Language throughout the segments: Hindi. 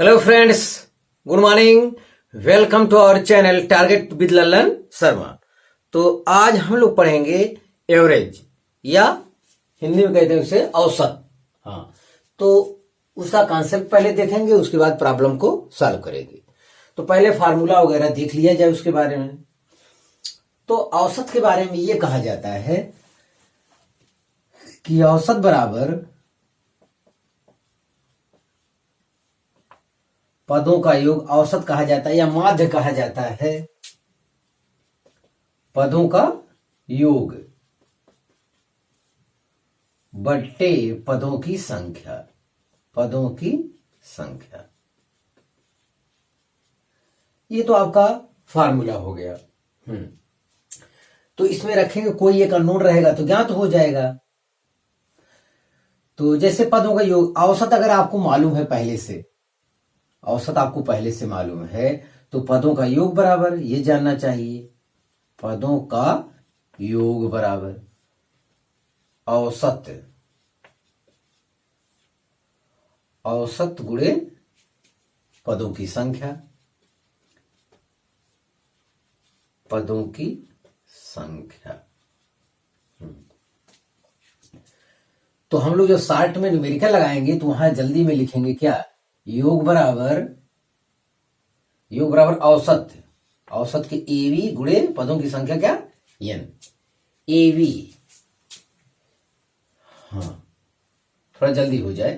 Hello friends, good morning. Welcome to our channel target with Lalan Sharma. तो आज हम लोग पढ़ेंगे एवरेज या हिंदी में कहते हैं उसे औसत। हाँ, तो उसका कॉन्सेप्ट पहले देखेंगे, उसके बाद प्रॉब्लम को सॉल्व करेंगे। तो पहले फार्मूला वगैरह देख लिया जाए उसके बारे में। तो औसत के बारे में ये कहा जाता है कि औसत बराबर पदों का योग औसत कहा जाता है या माध्य कहा जाता है। पदों का योग बट्टे पदों की संख्या, पदों की संख्या। ये तो आपका फार्मूला हो गया। तो इसमें रखेंगे, कोई एक अननोन रहेगा तो ज्ञात हो जाएगा। तो जैसे पदों का योग, औसत अगर आपको मालूम है पहले से, औसत आपको पहले से मालूम है, तो पदों का योग बराबर ये जानना चाहिए, पदों का योग बराबर औसत, औसत गुणे पदों की संख्या, पदों की संख्या। तो हम लोग जो शार्ट में न्यूमेरिकल लगाएंगे तो वहां जल्दी में लिखेंगे क्या, योग बराबर औसत, औसत के एवी गुणे पदों की संख्या क्या, एन, एवी। हाँ, थोड़ा जल्दी हो जाए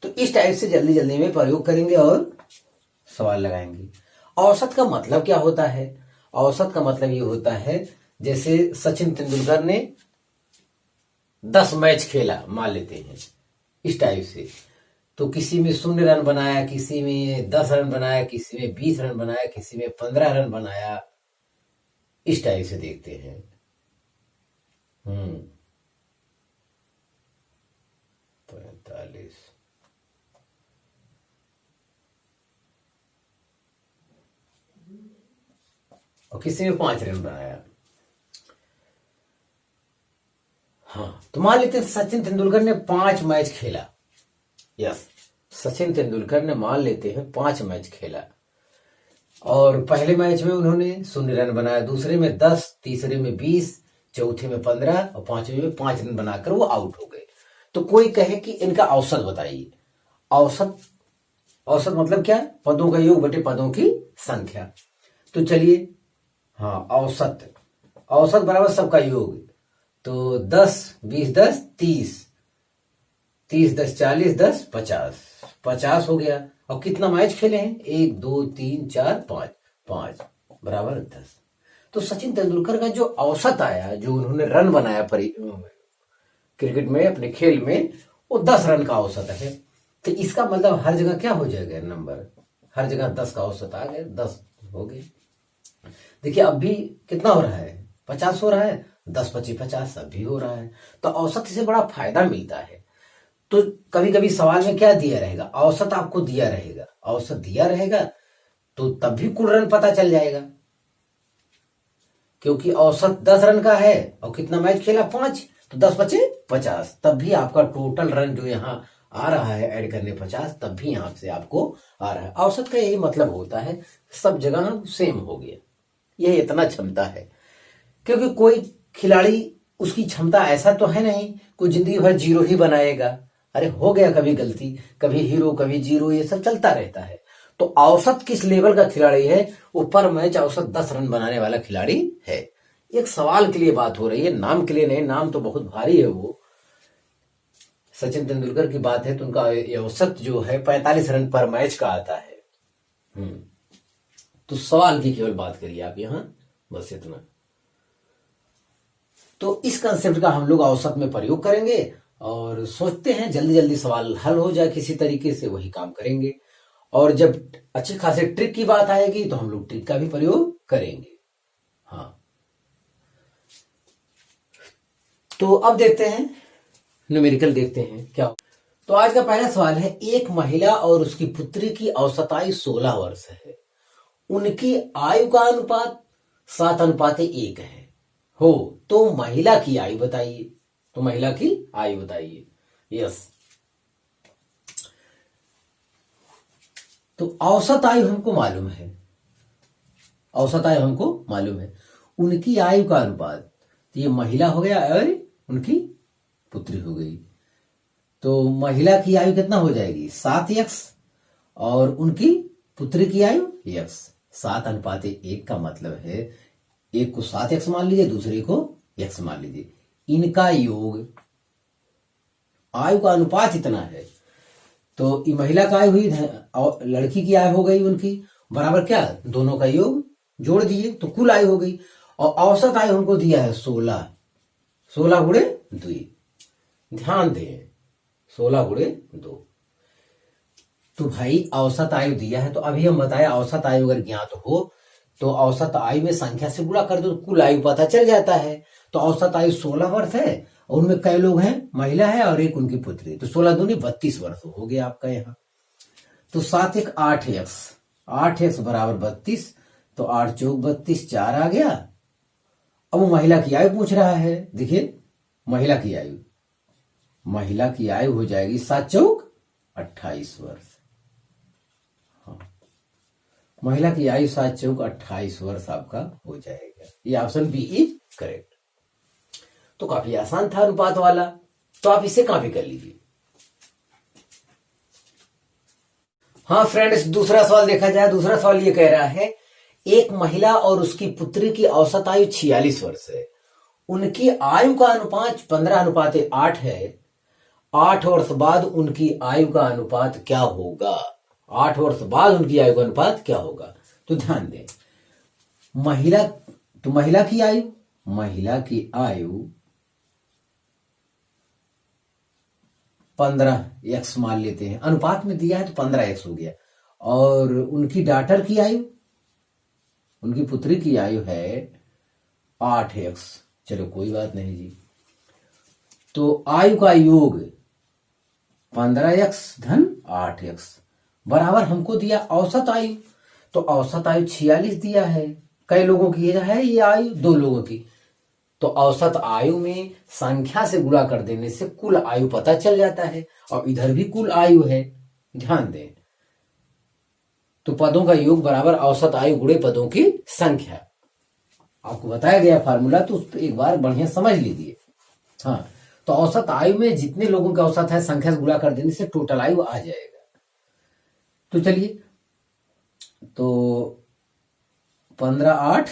तो इस टाइप से जल्दी जल्दी में प्रयोग करेंगे और सवाल लगाएंगे। औसत का मतलब क्या होता है? औसत का मतलब ये होता है, जैसे सचिन तेंदुलकर ने 10 मैच खेला मान लेते हैं, इस टाइप से। तो किसी में 0 रन बनाया, किसी में 10 रन बनाया, किसी में 20 रन बनाया, किसी में 15 रन बनाया, इस टाइप से देखते हैं। 45 और किसी में 5 रन बनाया। हाँ, तो मान लेते हैं सचिन तेंदुलकर ने 5 मैच खेला। यस, सचिन तेंदुलकर ने मान लेते हैं 5 मैच खेला, और पहले मैच में उन्होंने 0 रन बनाया, दूसरे में 10, तीसरे में 20, चौथे में 15 और पांचवें में 5 रन बनाकर वो आउट हो गए। तो कोई कहे कि इनका औसत बताइए। औसत, औसत मतलब क्या, पदों का योग बटे पदों की संख्या। तो चलिए, हाँ, औसत, औसत बराबर सबका योग। तो 10, 20, 10, 30, 30, 10, 40, 10, 50, 50 हो गया। और कितना मैच खेले हैं, 1, 2, 3, 4, 5, 5 बराबर 10। तो सचिन तेंदुलकर का जो औसत आया, जो उन्होंने रन बनाया क्रिकेट में, अपने खेल में, वो 10 रन का औसत है। तो इसका मतलब हर जगह क्या हो जाएगा, नंबर हर जगह 10 का औसत आ गया, 10 हो गए। देखिए अब भी कितना हो रहा है, 50 हो रहा है, 10, 25, 50 अब भी हो रहा है। तो औसत से बड़ा फायदा मिलता है। तो कभी कभी सवाल में क्या दिया रहेगा, औसत आपको दिया रहेगा, औसत दिया रहेगा तो तब भी कुल रन पता चल जाएगा, क्योंकि औसत 10 रन का है और कितना मैच खेला, 5, तो 10, 25, 50, तब भी आपका टोटल रन जो यहाँ आ रहा है ऐड करने 50, तब भी यहां से आपको आ रहा है। औसत का यही मतलब होता है, सब जगह सेम हो गया, यह इतना क्षमता है। क्योंकि कोई खिलाड़ी, उसकी क्षमता ऐसा तो है नहीं कोई जिंदगी भर 0 ही बनाएगा। अरे हो गया कभी गलती, कभी हीरो कभी 0, ये सब चलता रहता है। तो औसत किस लेवल का खिलाड़ी है, वो पर मैच औसत 10 रन बनाने वाला खिलाड़ी है। एक सवाल के लिए बात हो रही है, नाम के लिए नहीं, नाम तो बहुत भारी है। वो सचिन तेंदुलकर की बात है तो उनका औसत जो है 45 रन पर मैच का आता है। तो सवाल की केवल बात करिए आप यहां, बस इतना। तो इस कंसेप्ट का हम लोग औसत में प्रयोग करेंगे और सोचते हैं जल्दी जल्दी सवाल हल हो जाए किसी तरीके से, वही काम करेंगे। और जब अच्छे खासे ट्रिक की बात आएगी तो हम लोग ट्रिक का भी प्रयोग करेंगे। हाँ, तो अब देखते हैं, न्यूमेरिकल देखते हैं क्या। तो आज का पहला सवाल है, एक महिला और उसकी पुत्री की औसत आयु 16 वर्ष है, उनकी आयु का अनुपात 7:1 है हो, तो महिला की आयु बताइए। तो महिला की आयु बताइए। यस, तो औसत आयु हमको मालूम है, औसत आयु हमको मालूम है, उनकी आयु का अनुपात, तो ये महिला हो गया और उनकी पुत्री हो गई। तो महिला की आयु कितना हो जाएगी 7x और उनकी पुत्री की आयु x। 7:1 का मतलब है एक को 7x मान लीजिए, दूसरे को x मान लीजिए, इनका योग, आयु का अनुपात इतना है। तो ये महिला का आयु हुई और लड़की की आयु हो गई उनकी, बराबर क्या, दोनों का योग जोड़ दिए तो कुल आयु हो गई। और औसत आयु हमको दिया है 16, 16 गुणे 2, ध्यान दें 16 गुणे 2। तो भाई औसत आयु दिया है, तो अभी हम बताए औसत आयु अगर ज्ञात हो तो औसत आयु में संख्या से गुणा कर दो तो कुल आयु पता चल जाता है। तो औसत आयु 16 वर्ष है और उनमें कई लोग हैं, महिला है और एक उनकी पुत्री, तो 16 दूनी 32 वर्ष हो गया आपका यहाँ। तो 7 1 8x, 8x बराबर 32, तो 8 चौक 32, 4 आ गया। अब वो महिला की आयु पूछ रहा है, देखिए महिला की आयु, महिला की आयु हो जाएगी 7 चौक 28 वर्ष। हाँ, महिला की आयु 7 चौक 28 वर्ष आपका हो जाएगा। ये ऑप्शन बी इज करेक्ट। तो काफी आसान था अनुपात वाला, तो आप इसे कॉपी कर लीजिए। हाँ फ्रेंड्स, दूसरा सवाल देखा जाए। दूसरा सवाल ये कह रहा है एक महिला और उसकी पुत्री की औसत आयु 46 वर्ष है, उनकी आयु का अनुपात 15:8 है, 8 वर्ष बाद उनकी आयु का अनुपात क्या होगा। 8 वर्ष बाद उनकी आयु का अनुपात क्या होगा। तो ध्यान दें, महिला, तो महिला की आयु, महिला की आयु 15x मान लेते हैं, अनुपात में दिया है तो 15x हो गया। और उनकी डॉटर की आयु, उनकी पुत्री की आयु है 8x, चलो कोई बात नहीं जी। तो आयु का योग 15x धन 8x बराबर हमको दिया औसत आयु, तो औसत आयु 46 दिया है। कई लोगों की है ये आयु, 2 लोगों की, तो औसत आयु में संख्या से गुणा कर देने से कुल आयु पता चल जाता है, और इधर भी कुल आयु है, ध्यान दें। तो पदों का योग बराबर औसत आयु गुणे पदों की संख्या। आपको बताया गया फार्मूला, तो उस पर एक बार बढ़िया समझ लीजिए। हाँ, तो औसत आयु में जितने लोगों का औसत है संख्या से गुणा कर देने से टोटल आयु आ जाएगा। तो चलिए, तो 15 8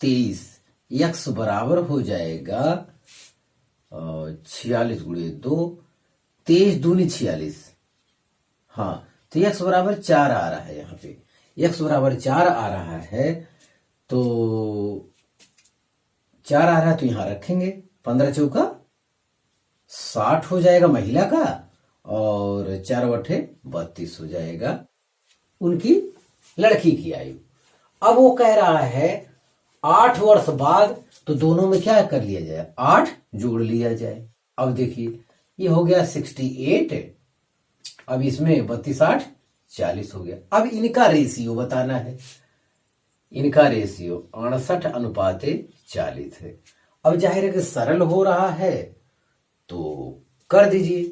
23 x बराबर हो जाएगा 46 गुणे 2, 23 दूनी 46। हाँ, तो x बराबर 4 आ रहा है, यहाँ पे x बराबर 4 आ रहा है, तो 4 आ रहा है तो यहां रखेंगे, 15 चौका 60 हो जाएगा महिला का, और 4 बटे 32 हो जाएगा उनकी लड़की की आयु। अब वो कह रहा है 8 वर्ष बाद, तो दोनों में क्या कर लिया जाए, 8 जोड़ लिया जाए। अब देखिए ये हो गया 68, अब इसमें 32 8 40 हो गया। अब इनका रेशियो बताना है, इनका रेशियो 68:40 है। अब जाहिर है कि सरल हो रहा है तो कर दीजिए।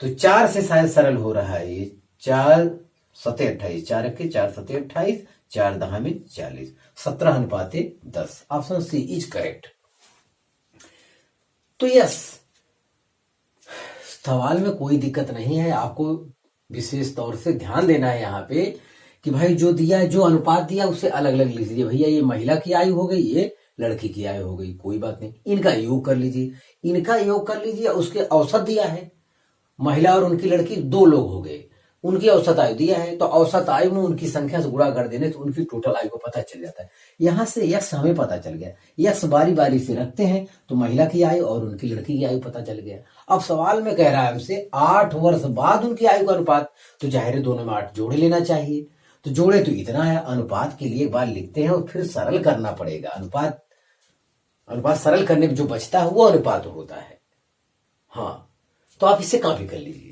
तो 4 से शायद सरल हो रहा है ये, 4 7 28, 4 के 4 7 28, 4 10 में 40, 17:10। Option C is correct. तो यस, सवाल में कोई दिक्कत नहीं है, आपको विशेष तौर से ध्यान देना है यहाँ पे कि भाई जो दिया है, जो अनुपात दिया उसे अलग अलग लिख लीजिए। भैया ये महिला की आयु हो गई, ये लड़की की आयु हो गई, कोई बात नहीं, इनका योग कर लीजिए, इनका योग कर लीजिए। उसके औसत दिया है, महिला और उनकी लड़की 2 लोग हो गए, उनकी औसत आयु दिया है, तो औसत आयु में उनकी संख्या से गुणा कर देने से उनकी टोटल आयु को पता चल जाता है। यहां से यक्स हमें पता चल गया, यक्स बारी बारी से रखते हैं तो महिला की आयु और उनकी लड़की की आयु पता चल गया। अब सवाल में कह रहा है हमसे 8 वर्ष बाद उनकी आयु का अनुपात, तो जाहिर है दोनों में 8 जोड़ लेना चाहिए। तो जोड़े तो इतना है, अनुपात के लिए एक बार लिखते हैं और फिर सरल करना पड़ेगा। अनुपात सरल करने में जो बचता है वो अनुपात होता है। हाँ, तो आप इसे कॉपी कर लीजिए।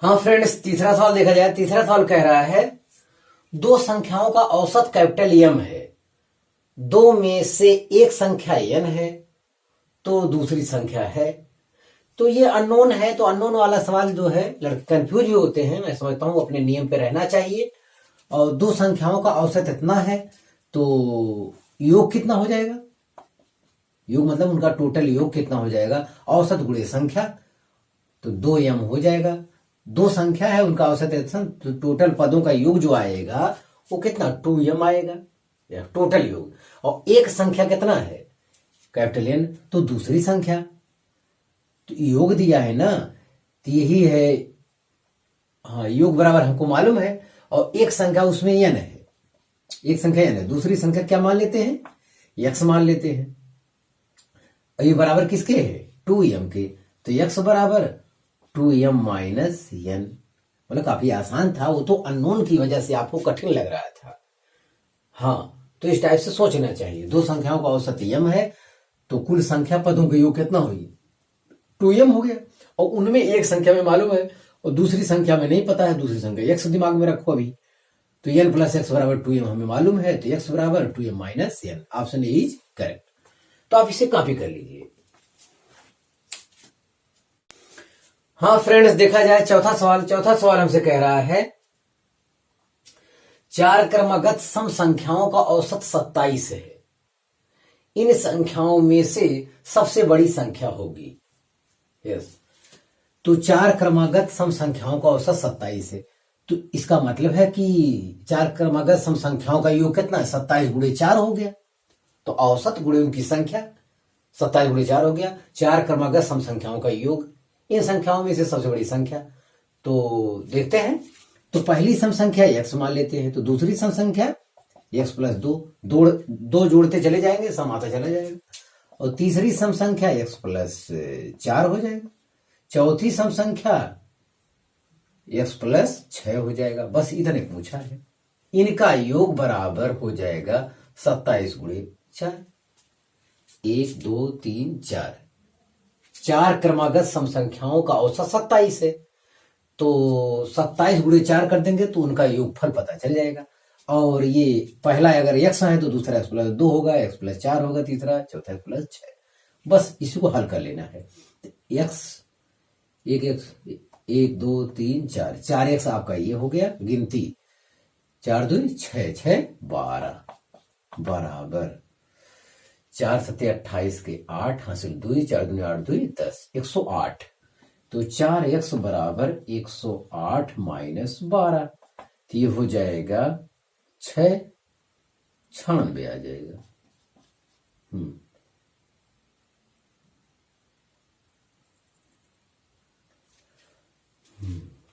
हाँ फ्रेंड्स, तीसरा सवाल देखा जाए। तीसरा सवाल कह रहा है 2 संख्याओं का औसत कैपिटल एम है, 2 में से एक संख्या n है तो दूसरी संख्या है, तो ये अननोन है, तो अननोन वाला सवाल जो है लड़के कंफ्यूज भी होते हैं। मैं समझता हूँ अपने नियम पे रहना चाहिए। और दो संख्याओं का औसत इतना है तो योग कितना हो जाएगा, योग मतलब उनका टोटल योग कितना हो जाएगा, औसत गुणे संख्या, तो 2m हो जाएगा। दो संख्या है उनका औसत तो टोटल पदों का योग जो आएगा वो कितना 2m आएगा, या टोटल योग। और एक संख्या कितना है कैपिटल N, तो दूसरी संख्या, तो योग दिया है ना, तो यही है। हाँ, योग बराबर हमको मालूम है, और एक संख्या उसमें n है, एक संख्या n है, दूसरी संख्या क्या मान लेते हैं, x मान लेते हैं। और ये बराबर किसके है 2m के, तो x बराबर 2m माइनस n। मतलब काफी आसान था, वो तो अननोन की वजह से आपको कठिन लग रहा था। हाँ, तो इस टाइप से सोचना चाहिए। दो संख्याओं का औसत m है तो कुल संख्या पदों का योग कितना होगी 2m हो गया। और उनमें एक संख्या में मालूम है और दूसरी संख्या में नहीं पता है, दूसरी संख्या x दिमाग में रखो अभी, तो n प्लस एक्स बराबर 2m हमें मालूम है, तो x बराबर 2m minus n, option is correct. तो आप इसे कॉपी कर लीजिए। हाँ फ्रेंड्स, देखा जाए चौथा सवाल हमसे कह रहा है चार क्रमागत सम संख्याओं का औसत 27 है, इन संख्याओं में से सबसे बड़ी संख्या होगी। यस, तो चार क्रमागत सम संख्याओं का औसत 27 है, तो इसका मतलब है कि चार क्रमागत सम संख्याओं का योग कितना है 27 गुणे 4 हो गया, तो औसत गुणे उनकी संख्या 27 गुणे 4 हो गया। चार क्रमागत सम संख्याओं का योग, इन संख्याओं में से सबसे बड़ी संख्या। तो देखते हैं, तो पहली सम संख्या x मान लेते हैं, तो दूसरी सम संख्या x प्लस 2, दो जोड़ते चले जाएंगे, सम आता चला जाएगा। और तीसरी सम संख्या x प्लस 4 हो जाएगा। चौथी सम संख्या x प्लस 6 हो जाएगा। बस इतने पूछा है। इनका योग बराबर हो जाएगा 27 गुणे 4, 1 2 3 4। चार क्रमागत सम संख्याओं का औसत 27 है, तो 27 गुणे 4 कर देंगे तो उनका योगफल पता चल जाएगा। और ये पहला अगर x है तो दूसरा x प्लस 2 होगा, x प्लस 4 होगा, तीसरा चौथा x प्लस 6। बस इसी को हल कर लेना है। x 1 2 3 4, 4x आपका ये हो गया गिनती, 4 2 6 6 12 बराबर 4 7 28 के 8 हासिल 2, 4 2 8 2 10, 108। तो 4x बराबर 108 माइनस 12, तो ये हो जाएगा 6 96 आ जाएगा।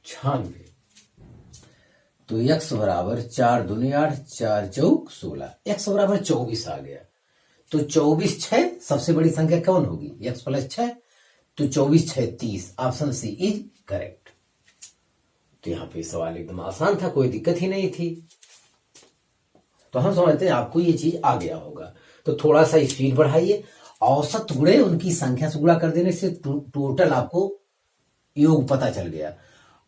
96। तो x बराबर 4 दूनी 8, 4 चौक 16, x बराबर 24 आ गया। तो 24 6 सबसे बड़ी संख्या कौन होगी, x प्लस 6, तो 24 6 30, ऑप्शन सी इज करेक्ट। तो यहां पे सवाल एकदम आसान था, कोई दिक्कत ही नहीं थी। तो हम समझते हैं आपको ये चीज आ गया होगा। तो थोड़ा सा स्पीड बढ़ाइए, औसत गुणे उनकी संख्या से गुणा कर देने से टोटल आपको योग पता चल गया।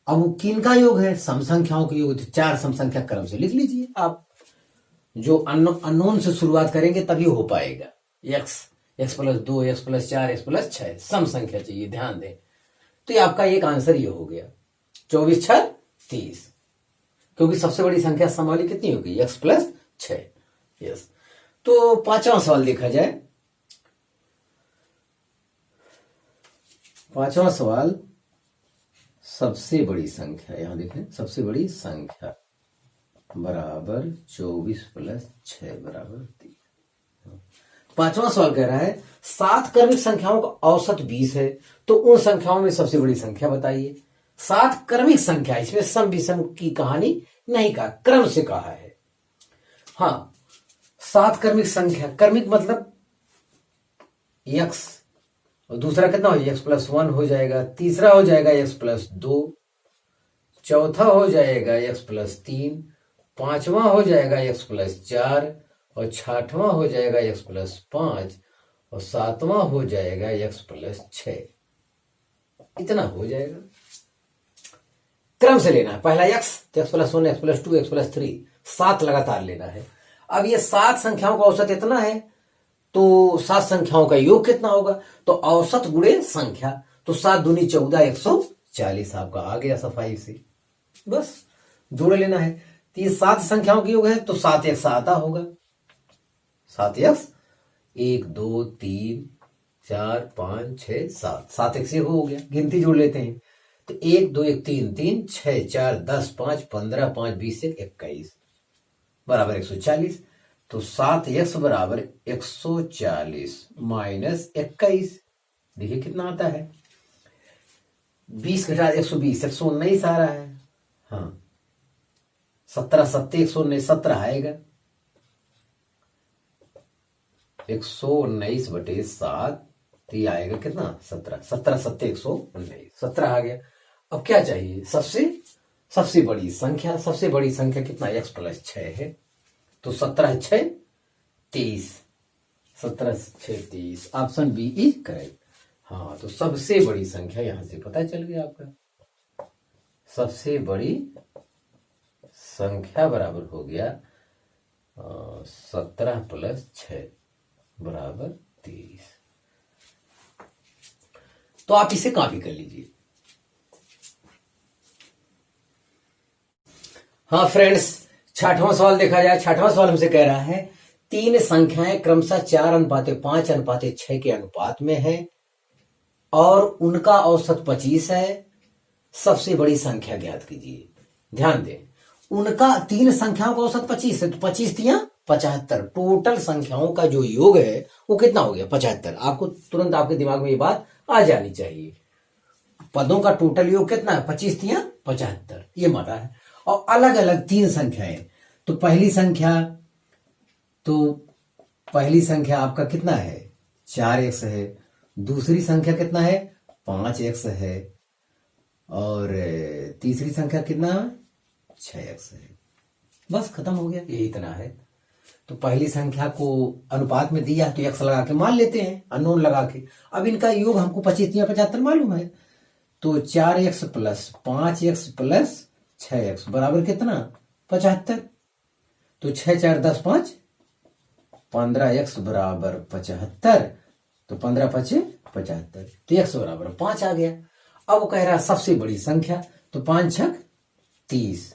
अब किनका योग है, सम संख्याओं का योग, चार सम संख्या क्रम से लिख लीजिए आप। जो अननोन से शुरुआत करेंगे तभी हो पाएगा। x plus 2, x plus 4, x plus 6 सम संख्या चाहिए, ध्यान दें। तो ये आपका एक आंसर ये हो गया 24 6 30, क्योंकि सबसे बड़ी संख्या सम वाली कितनी होगी x प्लस 6। यस, तो पांचवा सवाल देखा जाए। पांचवा सवाल, सबसे बड़ी संख्या, यहां देखें सबसे बड़ी संख्या बराबर 24 प्लस 6 बराबर 3। पांचवा सवाल कह रहा है 7 क्रमिक संख्याओं का औसत 20 है, तो उन संख्याओं में सबसे बड़ी संख्या बताइए। 7 क्रमिक संख्या, इसमें सम विषम की कहानी नहीं कहा, क्रम से कहा है। हाँ, 7 क्रमिक संख्या, क्रमिक मतलब x, और दूसरा कितना हो जाएगा x प्लस 1 हो जाएगा, तीसरा हो जाएगा x प्लस 2, चौथा हो जाएगा x प्लस 3, पांचवा हो जाएगा x प्लस 4, और छठवां हो जाएगा x प्लस 5, और सातवां हो जाएगा x प्लस 6। इतना हो जाएगा। क्रम से लेना है, पहला x, तो x plus 1, x plus 2, x plus 3, 7 लगातार लेना है। अब ये 7 संख्याओं का औसत इतना है, तो 7 संख्याओं का योग कितना होगा, तो औसत गुणे संख्या, तो 7 दूनी 14, 140 आपका आ गया सफाई से। बस जोड़ लेना है। तो ये 7 संख्याओं के योग है, तो 7 एक आता होगा। 7 एक 1 2 3 4 5 6 7, 7 एक से हो गया। गिनती जोड़ लेते हैं तो 1 2 1 3 3 6 4 10 5 15 5 20 21 बराबर 140। तो 7 एक्स बराबर 140 माइनस 21, देखिए कितना आता है। 20 घटा 120, 119 आ रहा है। हाँ 17 7 119, 17 आएगा। 119 बटे 7 तो ये आएगा कितना 17, 17 7 119, 17 आ गया। अब क्या चाहिए, सबसे बड़ी संख्या। सबसे बड़ी संख्या कितना x प्लस 6 है, तो 17 6 30, 17 6 30, ऑप्शन बी इज करेक्ट। हाँ तो सबसे बड़ी संख्या यहां से पता चल गया आपका। सबसे बड़ी संख्या बराबर हो गया 17 प्लस 6 बराबर 30। तो आप इसे कॉपी कर लीजिए। हाँ फ्रेंड्स, 6वां सवाल देखा जाए। 6वां सवाल हमसे कह रहा है 3 संख्याएं क्रमशः 4:5:6 के अनुपात में है और उनका औसत 25 है। सबसे बड़ी संख्या ज्ञात कीजिए। ध्यान दें, उनका 3 संख्याओं का औसत 25 है, तो 25 तियां 75। टोटल संख्याओं का जो योग है वो कितना हो गया 75। आपको तुरंत आपके दिमाग में ये बात आ जानी चाहिए। पदों का टोटल योग कितना है 25 तियां 75, ये माना है। और अलग अलग 3 संख्याएं, तो पहली संख्या आपका कितना है 4x है, दूसरी संख्या कितना है 5x है, और तीसरी संख्या कितना 6x है। बस खत्म हो गया, ये इतना है। तो पहली संख्या को अनुपात में दिया तो x लगा के मान लेते हैं, अननोन लगा के। अब इनका योग हमको 25 या 75 मालूम है, तो 4x plus 5x plus 6x बराबर कितना 75। तो 6 4 10 5 15x बराबर 75, तो 15 5 75, तो x बराबर 5 आ गया। अब वो कह रहा है सबसे बड़ी संख्या, तो 5 6 30।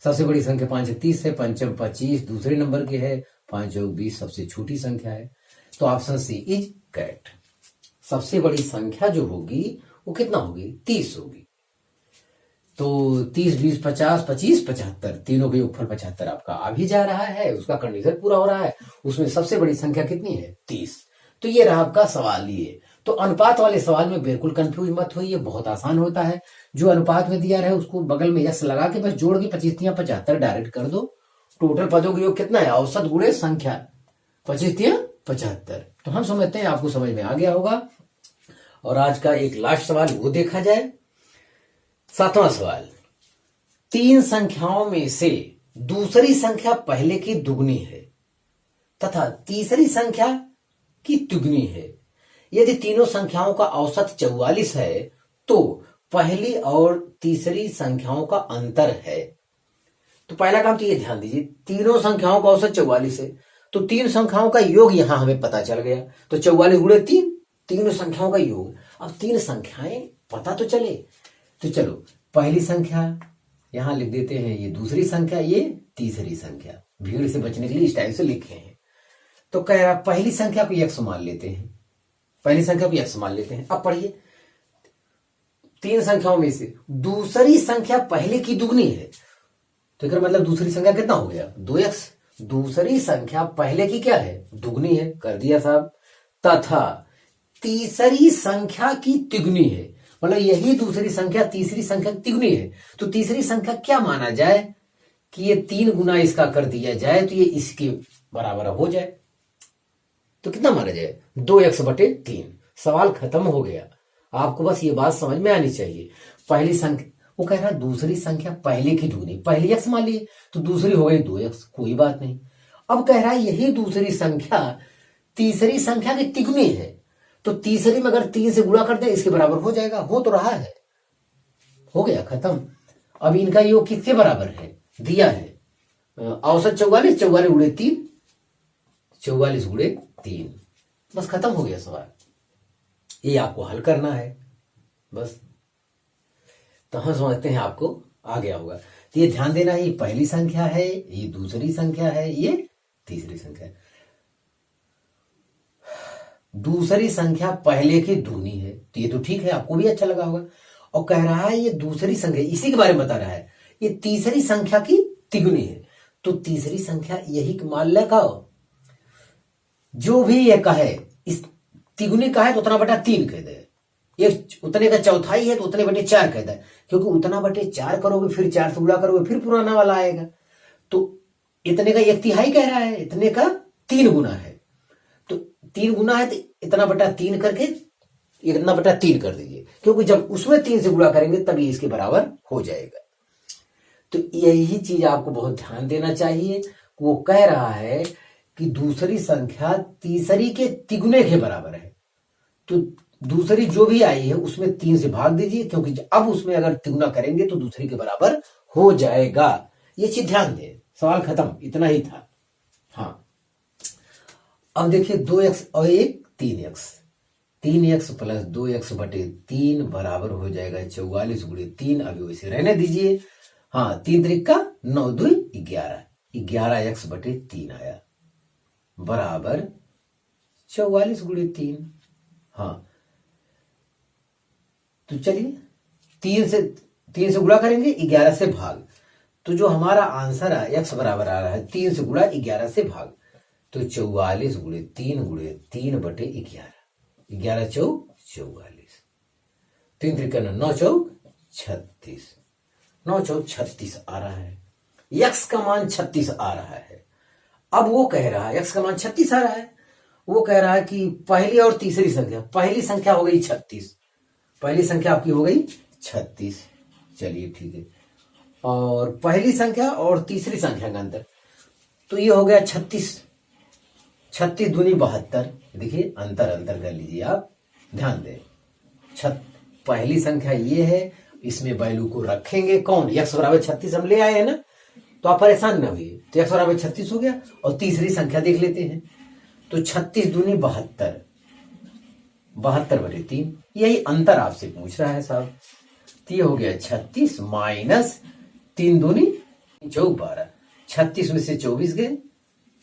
सबसे बड़ी संख्या 5 30 है, पंचम 25 दूसरे नंबर की है, 5 चौक 20 सबसे छोटी संख्या है। तो ऑप्शन सी इज करेक्ट। सबसे बड़ी संख्या जो होगी वो कितना होगी 30 होगी। तो 30 20 50 25 75, तीनों के योगफल 75 आपका आ भी जा रहा है, उसका कंडीशन पूरा हो रहा है। उसमें सबसे बड़ी संख्या कितनी है 30। तो ये रहा आपका सवाल। ये तो अनुपात वाले सवाल में बिल्कुल कंफ्यूज मत होइए, बहुत आसान होता है। जो अनुपात में दिया रहे उसको बगल में यस लगा के बस जोड़ के 25 तियां 75 डायरेक्ट कर दो। टोटल पदों का योग कितना है औसत गुणे संख्या 25 तियां 75। तो हम समझते हैं आपको समझ में आ गया होगा। और आज का एक लास्ट सवाल वो देखा जाए। 7वां सवाल, 3 संख्याओं में से दूसरी संख्या पहले की दुगनी है तथा तीसरी संख्या की तिगुनी है। यदि तीनों संख्याओं का औसत 44 है तो पहली और तीसरी संख्याओं का अंतर है। तो पहला काम तो ये ध्यान दीजिए, तीनों संख्याओं का औसत 44 है, तो 3 संख्याओं का योग यहां हमें पता चल गया। तो 44 गुणे 3, तीनों संख्याओं का योग। अब 3 संख्याएं पता तो चले, तो चलो पहली संख्या यहां लिख देते हैं, ये दूसरी संख्या, ये तीसरी संख्या। भीड़ से बचने के लिए इस टाइप से लिखे हैं। तो कह रहा पहली संख्या को x मान लेते हैं, पहली संख्या को x मान लेते हैं। अब पढ़िए, 3 संख्याओं में से दूसरी संख्या पहले की दुगनी है, तो इसका मतलब दूसरी संख्या कितना हो गया 2x। दूसरी संख्या पहले की क्या है दुगनी है, कर दिया साहब। तथा तीसरी संख्या की तिगुनी है, मतलब यही दूसरी संख्या तीसरी संख्या की तिगुनी है। तो तीसरी संख्या क्या माना जाए कि ये 3 गुना इसका कर दिया जाए तो ये इसके बराबर हो जाए। तो कितना माना जाए 2x बटे 3। सवाल खत्म हो गया। आपको बस ये बात समझ में आनी चाहिए। पहली संख्या, वो कह रहा है दूसरी संख्या पहले की दुगनी, पहली x मान लिए तो दूसरी हो गई 2x, कोई बात नहीं। अब कह रहा है यही दूसरी संख्या तीसरी संख्या की तिगुनी है, तो तीसरी में अगर 3 से गुणा कर दे इसके बराबर हो जाएगा, हो तो रहा है, हो गया खत्म। अब इनका योग किसके बराबर है दिया है औसत 44, 44 गुणे 3, 44 गुणे 3, बस खत्म हो गया सवाल। ये आपको हल करना है। बस। तो हम समझते हैं आपको आ गया होगा। तो ये ध्यान देना, ये पहली संख्या है, ये दूसरी संख्या है, ये तीसरी संख्या है। दूसरी संख्या पहले की दूनी है, तो ये तो ठीक है, आपको भी अच्छा लगा होगा। और कह रहा है ये दूसरी संख्या, इसी के बारे में बता रहा है, ये तीसरी संख्या की तिगुनी है। तो तीसरी संख्या यही मान ले का जो भी ये कहे, इस तिगुनी का है तो उतना बटा 3 कह दे, ये उतने का चौथाई है तो उतने बटे 4 कहता है, क्योंकि उतना बटे 4 करोगे फिर 4 से गुणा करोगे फिर पुराना वाला आएगा। तो इतने का 1/3 कह रहा है, इतने का 3 गुना है, तो 3 गुना है तो इतना बटा 3 करके इतना बटा 3 कर दीजिए, क्योंकि जब उसमें 3 से गुणा करेंगे तभी इसके बराबर हो जाएगा। तो यही चीज आपको बहुत ध्यान देना चाहिए। वो कह रहा है कि दूसरी संख्या तीसरी के तिगुने के बराबर है, तो दूसरी जो भी आई है उसमें 3 से भाग दीजिए, क्योंकि अब उसमें अगर तिगुना करेंगे तो दूसरी के बराबर हो जाएगा। ये चीज ध्यान दें। सवाल खत्म, इतना ही था। हाँ, अब देखिए 2x और एक 3x, 3x प्लस 2x बटे 3 बराबर हो जाएगा 44 गुणे 3। अभी वैसे रहने दीजिए। हाँ, 3 त्रिक का 9 2 11, 11x बटे 3 आया बराबर 44 गुणे 3। हाँ, तो चलिए 3 से गुणा करेंगे, 11 से भाग, तो जो हमारा आंसर है x बराबर आ रहा है 3 से गुणा 11 से भाग, तो 44 गुणे 3 बटे 11, 11 चौक 44, 3 त्रिक 9 चौक 36, 9 चौक 36 आ रहा है। x का मान 36 आ रहा है। अब वो कह रहा है x का मान 36 आ रहा है, वो कह रहा है कि पहली और तीसरी संख्या, पहली संख्या हो गई 36, पहली संख्या आपकी हो गई 36। चलिए ठीक है, और पहली संख्या और तीसरी संख्या का अंतर, तो ये हो गया 36, 36 दूनी 72। देखिए अंतर कर लीजिए आप, ध्यान दें। पहली संख्या ये है, इसमें वैल्यू को रखेंगे कौन, x बराबर 36 हम ले आए हैं ना, तो आप परेशान न हुई, तो x बराबर 36 हो गया। और तीसरी संख्या देख लेते हैं, तो 36 दूनी 72, 72 बटे 3, यही अंतर आपसे पूछ रहा है साहब। तो ये हो गया 36 माइनस 3 दूनी 12, 36 में से 24 गए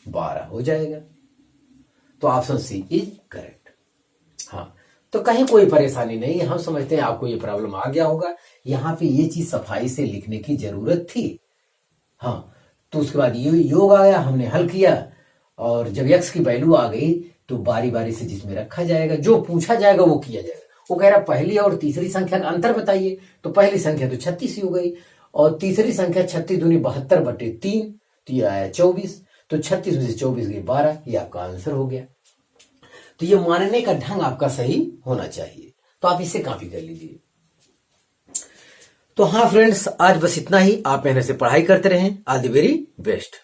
12 हो जाएगा। तो ऑप्शन सी इज करेक्ट। हाँ, तो कहीं कोई परेशानी नहीं, हम समझते हैं आपको ये प्रॉब्लम आ गया होगा। यहाँ पे ये चीज सफाई से लिखने की जरूरत थी। हाँ, तो उसके बाद ये योग आया, हमने हल किया, और जब x की वैल्यू आ गई तो बारी बारी से जिसमें रखा जाएगा, जो पूछा जाएगा वो किया जाएगा। वो कह रहा पहली और तीसरी संख्या का अंतर बताइए, तो पहली संख्या तो 36 ही हो गई, और तीसरी संख्या 36 दूनी 72 बटे 3, तो ये आया 24, तो 36 में से 24 गए 12, ये आपका आंसर हो गया। तो ये मानने का ढंग आपका सही होना चाहिए, तो आप इसे कॉपी कर लीजिए। तो हाँ फ्रेंड्स, आज बस इतना ही। आप मेहनत से पढ़ाई करते रहें। All the very best.